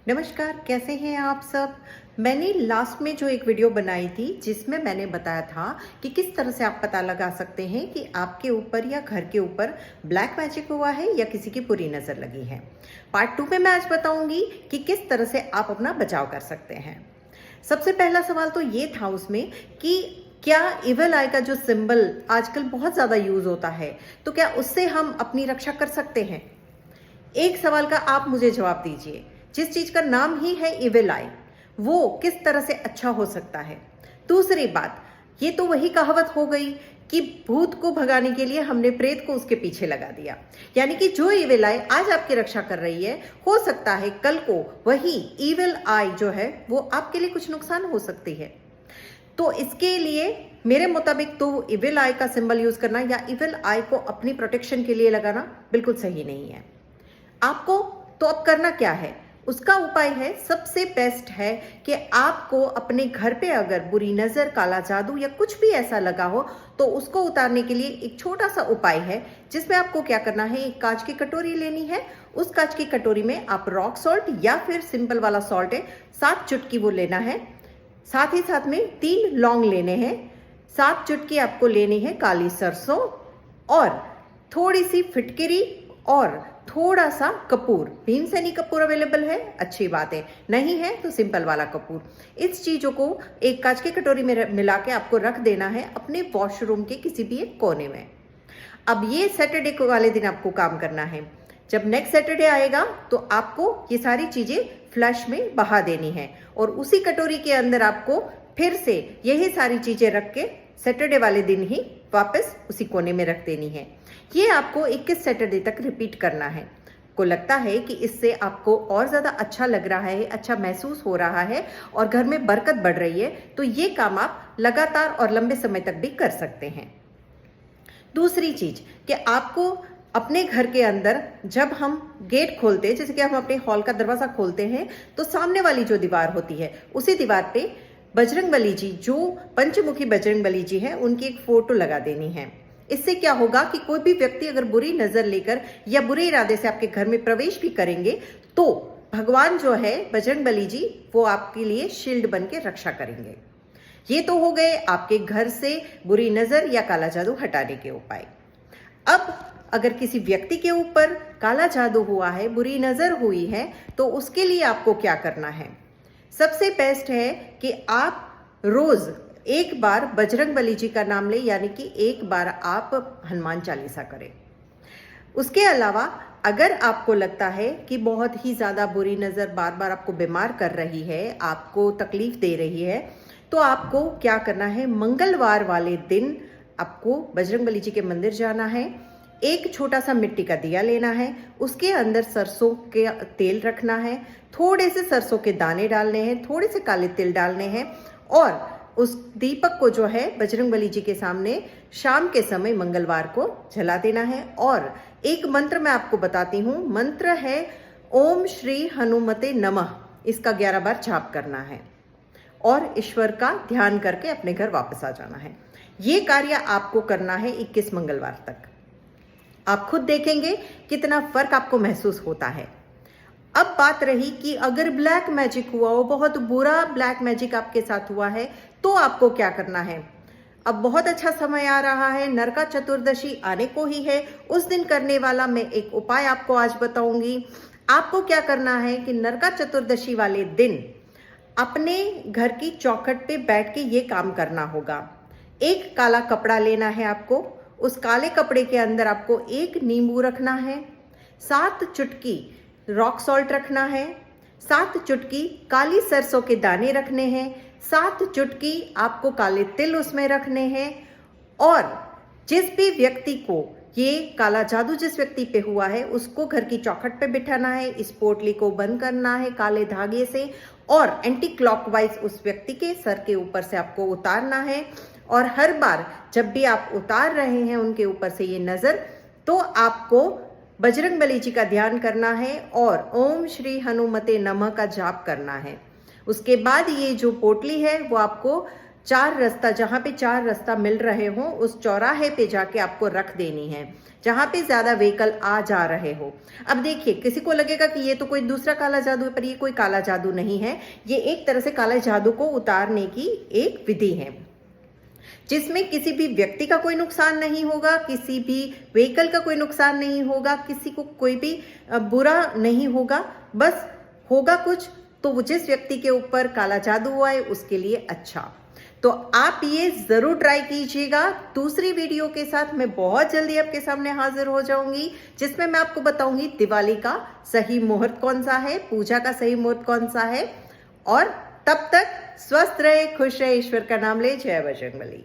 नमस्कार, कैसे हैं आप सब। मैंने लास्ट में जो एक वीडियो बनाई थी जिसमें मैंने बताया था कि किस तरह से आप पता लगा सकते हैं कि आपके ऊपर या घर के ऊपर ब्लैक मैजिक हुआ है या किसी की बुरी नज़र लगी है। पार्ट 2 में मैं आज बताऊंगी कि किस तरह से आप अपना बचाव कर सकते हैं। सबसे पहला सवाल तो ये था उसमें कि क्या इविल आई का जो सिंबल आजकल बहुत ज़्यादा यूज होता है, तो क्या उससे हम अपनी रक्षा कर सकते हैं। एक सवाल का आप मुझे जवाब दीजिए, जिस चीज का नाम ही है इविल आई, वो किस तरह से अच्छा हो सकता है। दूसरी बात, ये तो वही कहावत हो गई कि भूत को भगाने के लिए हमने प्रेत को उसके पीछे लगा दिया। यानी कि जो इविल आई आज आपकी रक्षा कर रही है, हो सकता है कल को वही इविल आई जो है वो आपके लिए कुछ नुकसान हो सकती है। तो इसके लिए मेरे मुताबिक तो इविल आई का सिंबल यूज करना या इविल आई को अपनी प्रोटेक्शन के लिए लगाना बिल्कुल सही नहीं है। आपको तो अब करना क्या है, उसका उपाय है, सबसे बेस्ट है कि आपको अपने घर पे अगर बुरी नजर, काला जादू या कुछ भी ऐसा लगा हो तो उसको उतारने के लिए एक छोटा सा उपाय है, जिसमें आपको क्या करना है, एक कांच की कटोरी लेनी है। उस कांच की कटोरी में आप रॉक सॉल्ट या फिर सिंपल वाला सॉल्ट है 7 चुटकी वो लेना है। साथ ही साथ में 3 लौंग लेने हैं। 7 चुटकी आपको लेनी है काली सरसों और थोड़ी सी फिटकिरी और थोड़ा सा कपूर। भीमसेनी कपूर अवेलेबल है, अच्छी बात है, नहीं है तो सिंपल वाला कपूर। इस चीजों को एक कांच की कटोरी में मिला के आपको रख देना है अपने वॉशरूम के किसी भी एक कोने में। अब ये सैटरडे को वाले दिन आपको काम करना है। जब नेक्स्ट सैटरडे आएगा तो आपको ये सारी चीजें फ्लश में बहा देनी है और उसी कटोरी के अंदर आपको फिर से यही सारी चीजें रख के सैटरडे वाले दिन ही वापस उसी कोने में रख देनी है। ये आपको 21 सैटरडे तक रिपीट करना है। को लगता है कि इससे आपको और ज्यादा अच्छा लग रहा है, अच्छा महसूस हो रहा है और घर में बरकत बढ़ रही है, तो ये काम आप लगातार और लंबे समय तक भी कर सकते हैं। दूसरी चीज कि आपको अपने घर के अंदर जब हम गेट खोलते हैं, जैसे कि हम अपने हॉल का दरवाजा खोलते हैं, तो सामने वाली जो दीवार होती है उसी दीवार पे बजरंगबली जी, जो पंचमुखी बजरंगबली जी है, उनकी एक फोटो लगा देनी है। इससे क्या होगा कि कोई भी व्यक्ति अगर बुरी नजर लेकर या बुरे इरादे से आपके घर में प्रवेश भी करेंगे तो भगवान जो है बजरंगबली जी वो आपके लिए शील्ड बन के रक्षा करेंगे। ये तो हो गए आपके घर से बुरी नजर या काला जादू हटाने के उपाय। अब अगर किसी व्यक्ति के ऊपर काला जादू हुआ है, बुरी नजर हुई है, तो उसके लिए आपको क्या करना है। सबसे बेस्ट है कि आप रोज एक बार बजरंगबली जी का नाम ले, यानी कि एक बार आप हनुमान चालीसा करें। उसके अलावा अगर आपको लगता है कि बहुत ही ज्यादा बुरी नजर बार बार आपको बीमार कर रही है, आपको तकलीफ दे रही है, तो आपको क्या करना है, मंगलवार वाले दिन आपको बजरंगबली जी के मंदिर जाना है। एक छोटा सा मिट्टी का दिया लेना है, उसके अंदर सरसों के तेल रखना है, थोड़े से सरसों के दाने डालने हैं, थोड़े से काले तिल डालने हैं और उस दीपक को जो है बजरंगबली जी के सामने शाम के समय मंगलवार को जला देना है। और एक मंत्र मैं आपको बताती हूँ, मंत्र है ओम श्री हनुमते नमः। इसका 11 बार जाप करना है और ईश्वर का ध्यान करके अपने घर वापस आ जाना है। ये कार्य आपको करना है 21 मंगलवार तक। आप खुद देखेंगे कितना फर्क आपको महसूस होता है। अब बात रही कि अगर ब्लैक मैजिक हुआ हो, बहुत बुरा ब्लैक मैजिक आपके साथ हुआ है, तो आपको क्या करना है। अब बहुत अच्छा समय आ रहा है, नरका चतुर्दशी आने को ही है। उस दिन करने वाला मैं एक उपाय आपको आज बताऊंगी। आपको क्या करना है कि नरका चतुर्दशी वाले दिन अपने घर की चौखट पे बैठ के ये काम करना होगा। एक काला कपड़ा लेना है आपको, उस काले कपड़े के अंदर आपको एक नींबू रखना है, 7 चुटकी रॉक सॉल्ट रखना है, 7 चुटकी काली सरसों के दाने रखने हैं, 7 चुटकी आपको काले तिल उसमें रखने हैं। और जिस भी व्यक्ति को ये काला जादू जिस व्यक्ति पे हुआ है उसको घर की चौखट पे बिठाना है, इस पोटली को बंद करना है काले धागे से और एंटी क्लॉकवाइज उस व्यक्ति के सर के ऊपर से आपको उतारना है। और हर बार जब भी आप उतार रहे हैं उनके ऊपर से ये नजर, तो आपको बजरंगबली जी का ध्यान करना है और ओम श्री हनुमते नमः का जाप करना है। उसके बाद ये जो पोटली है वो आपको चार रास्ता, जहां पे चार रास्ता मिल रहे हो उस चौराहे पे जाके आपको रख देनी है, जहां पे ज्यादा व्हीकल आ जा रहे हो। अब देखिए, किसी को लगेगा कि ये तो कोई दूसरा काला जादू है, पर ये कोई काला जादू नहीं है। ये एक तरह से काले जादू को उतारने की एक विधि है, जिसमें किसी भी व्यक्ति का कोई नुकसान नहीं होगा, किसी भी व्हीकल का कोई नुकसान नहीं होगा, किसी को कोई भी बुरा नहीं होगा। बस होगा कुछ तो वो जिस व्यक्ति के ऊपर काला जादू हुआ है उसके लिए अच्छा। तो आप ये जरूर ट्राई कीजिएगा। दूसरी वीडियो के साथ मैं बहुत जल्दी आपके सामने हाजिर हो जाऊंगी, जिसमें मैं आपको बताऊंगी दिवाली का सही मुहूर्त कौन सा है, पूजा का सही मुहूर्त कौन सा है। और तब तक स्वस्थ रहे, खुश रहे, ईश्वर का नाम ले। जय बजरंगबली।